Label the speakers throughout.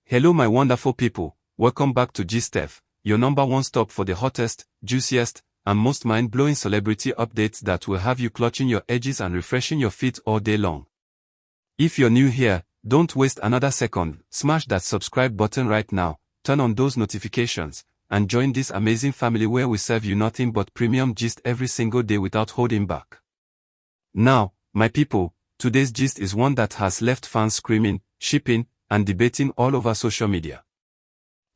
Speaker 1: Hello my wonderful people, welcome back to GSTEF, your number one stop for the hottest, juiciest, and most mind-blowing celebrity updates that will have you clutching your edges and refreshing your feet all day long. If you're new here, don't waste another second, smash that subscribe button right now, turn on those notifications, and join this amazing family where we serve you nothing but premium gist every single day without holding back. Now, my people, today's gist is one that has left fans screaming, shipping, and debating all over social media.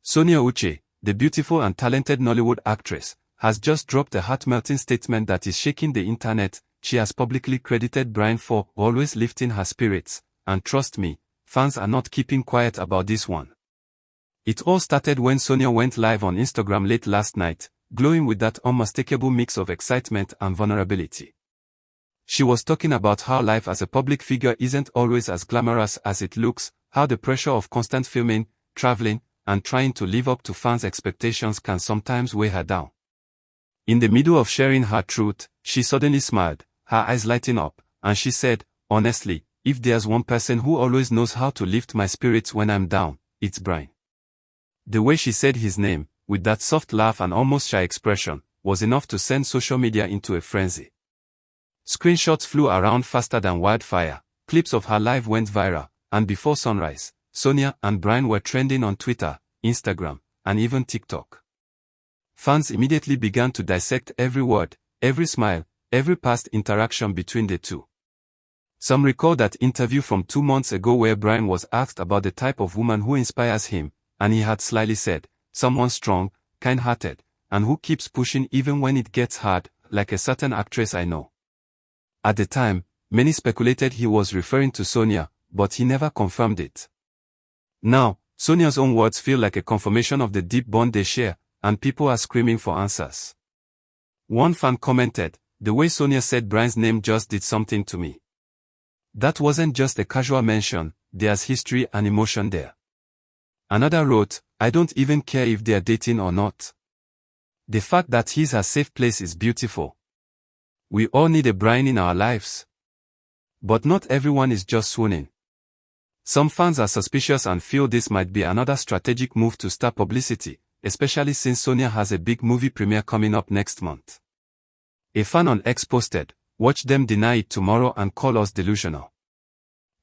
Speaker 1: Sonia Uche, the beautiful and talented Nollywood actress, has just dropped a heart-melting statement that is shaking the internet. She has publicly credited Bryne for always lifting her spirits, and trust me, fans are not keeping quiet about this one. It all started when Sonia went live on Instagram late last night, glowing with that unmistakable mix of excitement and vulnerability. She was talking about how life as a public figure isn't always as glamorous as it looks, how the pressure of constant filming, traveling, and trying to live up to fans' expectations can sometimes weigh her down. In the middle of sharing her truth, she suddenly smiled, her eyes lighting up, and she said, "Honestly, if there's one person who always knows how to lift my spirits when I'm down, it's Bryne." The way she said his name, with that soft laugh and almost shy expression, was enough to send social media into a frenzy. Screenshots flew around faster than wildfire, clips of her live went viral, and before sunrise, Sonia and Bryne were trending on Twitter, Instagram, and even TikTok. Fans immediately began to dissect every word, every smile, every past interaction between the two. Some recall that interview from 2 months ago where Bryne was asked about the type of woman who inspires him, and he had slyly said, "Someone strong, kind-hearted, and who keeps pushing even when it gets hard, like a certain actress I know." At the time, many speculated he was referring to Sonia, but he never confirmed it. Now, Sonia's own words feel like a confirmation of the deep bond they share, and people are screaming for answers. One fan commented, "The way Sonia said Bryne's name just did something to me. That wasn't just a casual mention, there's history and emotion there." Another wrote, "I don't even care if they're dating or not. The fact that he's her safe place is beautiful. We all need a Bryne in our lives." But not everyone is just swooning. Some fans are suspicious and feel this might be another strategic move to star publicity, especially since Sonia has a big movie premiere coming up next month. A fan on X posted, "Watch them deny it tomorrow and call us delusional."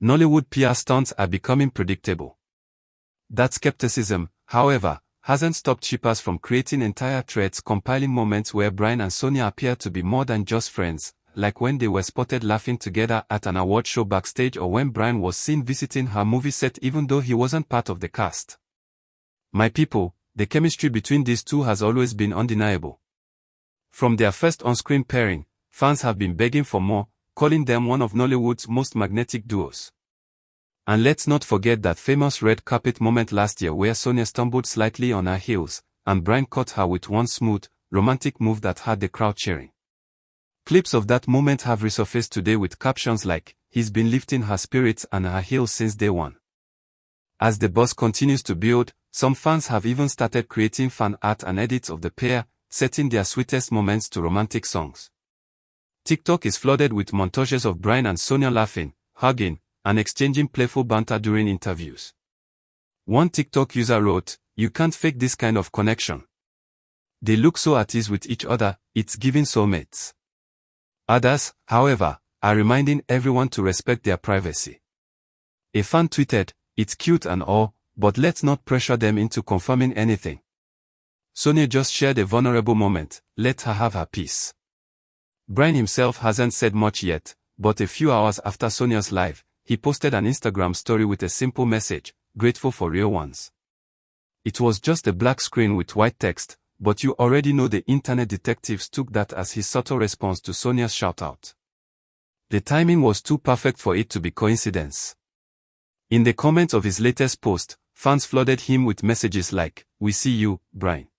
Speaker 1: Nollywood PR stunts are becoming predictable. That skepticism, however, hasn't stopped shippers from creating entire threads compiling moments where Bryne and Sonia appear to be more than just friends, like when they were spotted laughing together at an award show backstage or when Bryne was seen visiting her movie set even though he wasn't part of the cast. My people, the chemistry between these two has always been undeniable. From their first on-screen pairing, fans have been begging for more, calling them one of Nollywood's most magnetic duos. And let's not forget that famous red carpet moment last year where Sonia stumbled slightly on her heels, and Bryne caught her with one smooth, romantic move that had the crowd cheering. Clips of that moment have resurfaced today with captions like, "He's been lifting her spirits and her heels since day one." As the buzz continues to build, some fans have even started creating fan art and edits of the pair, setting their sweetest moments to romantic songs. TikTok is flooded with montages of Bryne and Sonia laughing, hugging, and exchanging playful banter during interviews. One TikTok user wrote, "You can't fake this kind of connection. They look so at ease with each other, it's giving soulmates." Others, however, are reminding everyone to respect their privacy. A fan tweeted, "It's cute and all, but let's not pressure them into confirming anything. Sonia just shared a vulnerable moment, let her have her peace." Bryne himself hasn't said much yet, but a few hours after Sonia's live, he posted an Instagram story with a simple message, "Grateful for real ones." It was just a black screen with white text, but you already know the internet detectives took that as his subtle response to Sonia's shoutout. The timing was too perfect for it to be coincidence. In the comments of his latest post, fans flooded him with messages like, "We see you, Bryne.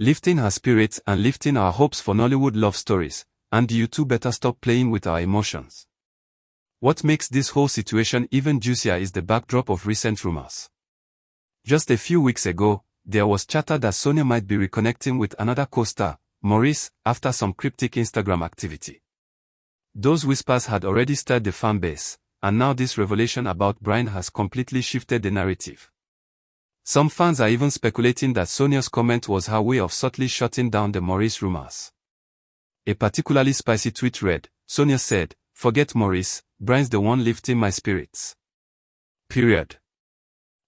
Speaker 1: Lifting her spirits and lifting our hopes for Nollywood love stories, and you two better stop playing with our emotions." What makes this whole situation even juicier is the backdrop of recent rumors. Just a few weeks ago, there was chatter that Sonia might be reconnecting with another co-star, Maurice, after some cryptic Instagram activity. Those whispers had already stirred the fan base, and now this revelation about Bryne has completely shifted the narrative. Some fans are even speculating that Sonia's comment was her way of subtly shutting down the Maurice rumors. A particularly spicy tweet read, Sonia said, "Forget Maurice, Bryne's the one lifting my spirits." Period.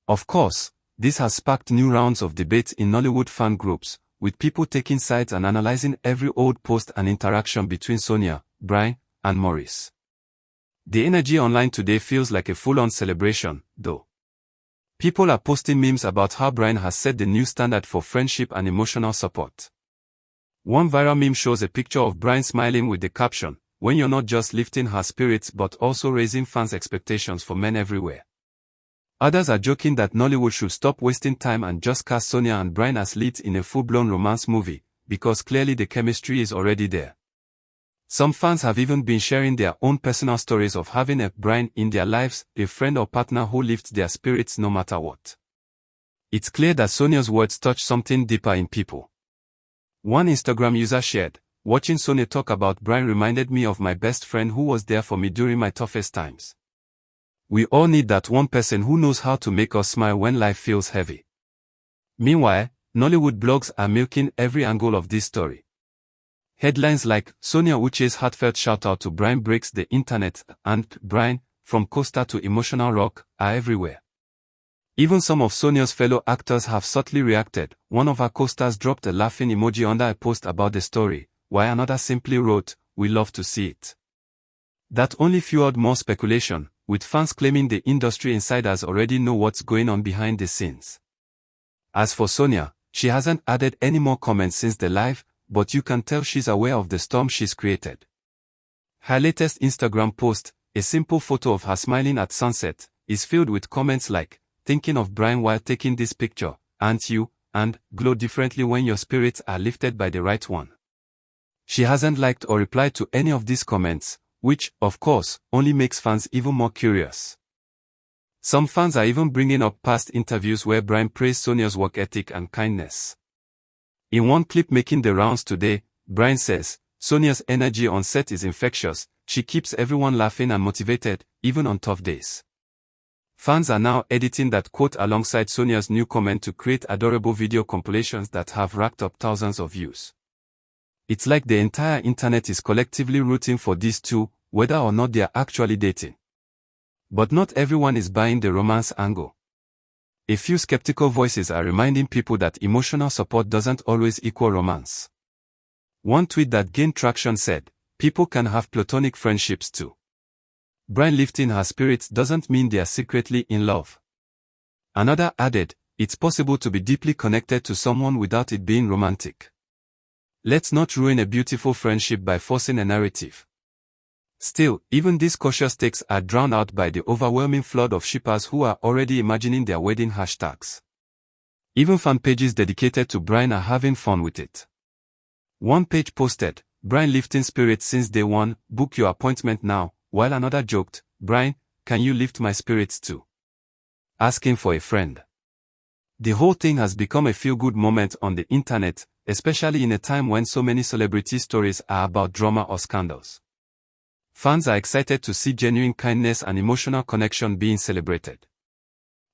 Speaker 1: Of course, this has sparked new rounds of debate in Nollywood fan groups, with people taking sides and analyzing every old post and interaction between Sonia, Bryne, and Maurice. The energy online today feels like a full-on celebration, though. People are posting memes about how Bryne has set the new standard for friendship and emotional support. One viral meme shows a picture of Bryne smiling with the caption, "When you're not just lifting her spirits but also raising fans' expectations for men everywhere." Others are joking that Nollywood should stop wasting time and just cast Sonia and Bryne as leads in a full-blown romance movie, because clearly the chemistry is already there. Some fans have even been sharing their own personal stories of having a Bryne in their lives, a friend or partner who lifts their spirits no matter what. It's clear that Sonia's words touch something deeper in people. One Instagram user shared, "Watching Sonia talk about Bryne reminded me of my best friend who was there for me during my toughest times. We all need that one person who knows how to make us smile when life feels heavy." Meanwhile, Nollywood blogs are milking every angle of this story. Headlines like, "Sonia Uche's heartfelt shout-out to Bryne breaks the internet," and "Bryne, from coaster to emotional rock," are everywhere. Even some of Sonia's fellow actors have subtly reacted. One of her co-stars dropped a laughing emoji under a post about the story, while another simply wrote, "We love to see it." That only fueled more speculation, with fans claiming the industry insiders already know what's going on behind the scenes. As for Sonia, she hasn't added any more comments since the live, but you can tell she's aware of the storm she's created. Her latest Instagram post, a simple photo of her smiling at sunset, is filled with comments like, "Thinking of Bryne while taking this picture, aren't you?" and "Glow differently when your spirits are lifted by the right one." She hasn't liked or replied to any of these comments, which, of course, only makes fans even more curious. Some fans are even bringing up past interviews where Bryne praised Sonia's work ethic and kindness. In one clip making the rounds today, Bryne says, "Sonia's energy on set is infectious, she keeps everyone laughing and motivated, even on tough days." Fans are now editing that quote alongside Sonia's new comment to create adorable video compilations that have racked up thousands of views. It's like the entire internet is collectively rooting for these two, whether or not they are actually dating. But not everyone is buying the romance angle. A few skeptical voices are reminding people that emotional support doesn't always equal romance. One tweet that gained traction said, "People can have platonic friendships too. Bryne lifting her spirits doesn't mean they are secretly in love." Another added, "It's possible to be deeply connected to someone without it being romantic. Let's not ruin a beautiful friendship by forcing a narrative." Still, even these cautious takes are drowned out by the overwhelming flood of shippers who are already imagining their wedding hashtags. Even fan pages dedicated to Bryne are having fun with it. One page posted, "Bryne lifting spirits since day one, book your appointment now," while another joked, "Bryne, can you lift my spirits too?" Asking for a friend. The whole thing has become a feel-good moment on the internet, especially in a time when so many celebrity stories are about drama or scandals. Fans are excited to see genuine kindness and emotional connection being celebrated.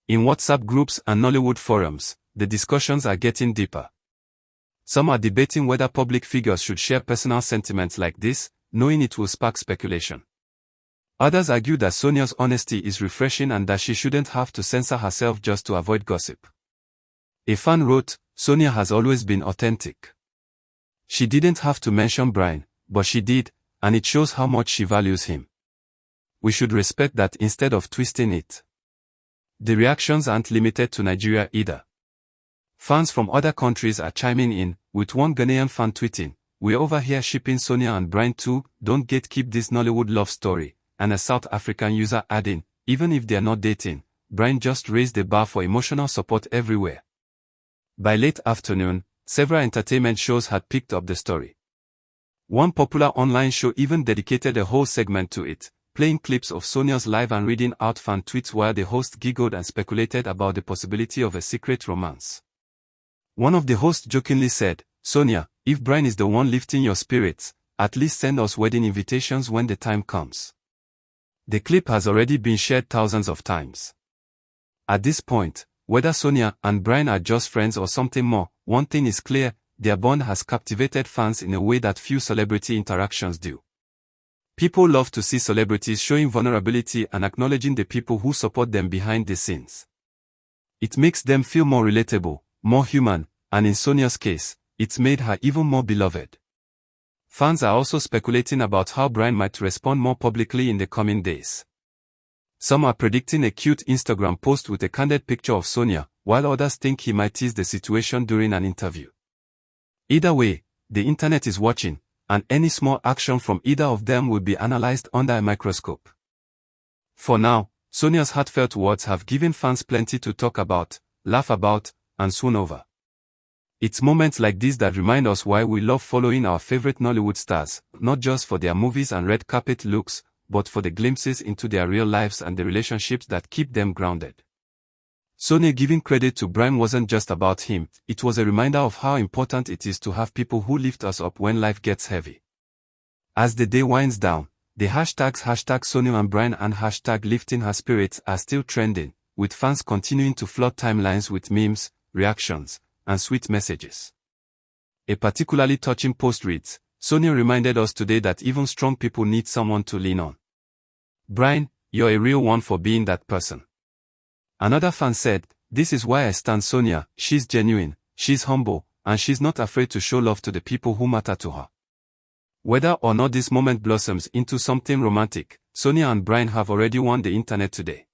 Speaker 1: In WhatsApp groups and Nollywood forums, the discussions are getting deeper. Some are debating whether public figures should share personal sentiments like this, knowing it will spark speculation. Others argue that Sonia's honesty is refreshing and that she shouldn't have to censor herself just to avoid gossip. A fan wrote, "Sonia has always been authentic. She didn't have to mention Bryne, but she did, and it shows how much she values him. We should respect that instead of twisting it." The reactions aren't limited to Nigeria either. Fans from other countries are chiming in, with one Ghanaian fan tweeting, "We're over here shipping Sonia and Bryne too, don't gatekeep this Nollywood love story," and a South African user adding, "Even if they're not dating, Bryne just raised the bar for emotional support everywhere." By late afternoon, several entertainment shows had picked up the story. One popular online show even dedicated a whole segment to it, playing clips of Sonia's live and reading out fan tweets while the host giggled and speculated about the possibility of a secret romance. One of the hosts jokingly said, "Sonia, if Bryne is the one lifting your spirits, at least send us wedding invitations when the time comes." The clip has already been shared thousands of times. At this point, whether Sonia and Bryne are just friends or something more, one thing is clear, their bond has captivated fans in a way that few celebrity interactions do. People love to see celebrities showing vulnerability and acknowledging the people who support them behind the scenes. It makes them feel more relatable, more human, and in Sonia's case, it's made her even more beloved. Fans are also speculating about how Bryne might respond more publicly in the coming days. Some are predicting a cute Instagram post with a candid picture of Sonia, while others think he might tease the situation during an interview. Either way, the internet is watching, and any small action from either of them will be analyzed under a microscope. For now, Sonia's heartfelt words have given fans plenty to talk about, laugh about, and swoon over. It's moments like these that remind us why we love following our favorite Nollywood stars, not just for their movies and red carpet looks, but for the glimpses into their real lives and the relationships that keep them grounded. Sonia giving credit to Bryne wasn't just about him, it was a reminder of how important it is to have people who lift us up when life gets heavy. As the day winds down, the hashtags #Sonia and Bryne and #lifting her spirits are still trending, with fans continuing to flood timelines with memes, reactions, and sweet messages. A particularly touching post reads, "Sonia reminded us today that even strong people need someone to lean on. Bryne, you're a real one for being that person." Another fan said, "This is why I stand Sonia, she's genuine, she's humble, and she's not afraid to show love to the people who matter to her." Whether or not this moment blossoms into something romantic, Sonia and Bryne have already won the internet today.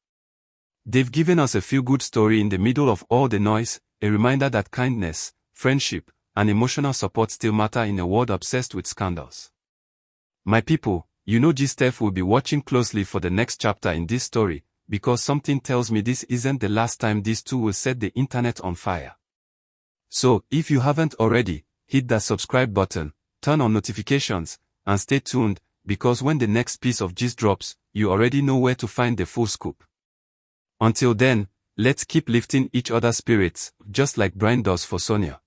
Speaker 1: They've given us a feel-good story in the middle of all the noise, a reminder that kindness, friendship, and emotional support still matter in a world obsessed with scandals. My people, you know Steph will be watching closely for the next chapter in this story, because something tells me this isn't the last time these two will set the internet on fire. So, if you haven't already, hit that subscribe button, turn on notifications, and stay tuned, because when the next piece of gist drops, you already know where to find the full scoop. Until then, let's keep lifting each other's spirits, just like Bryne does for Sonia.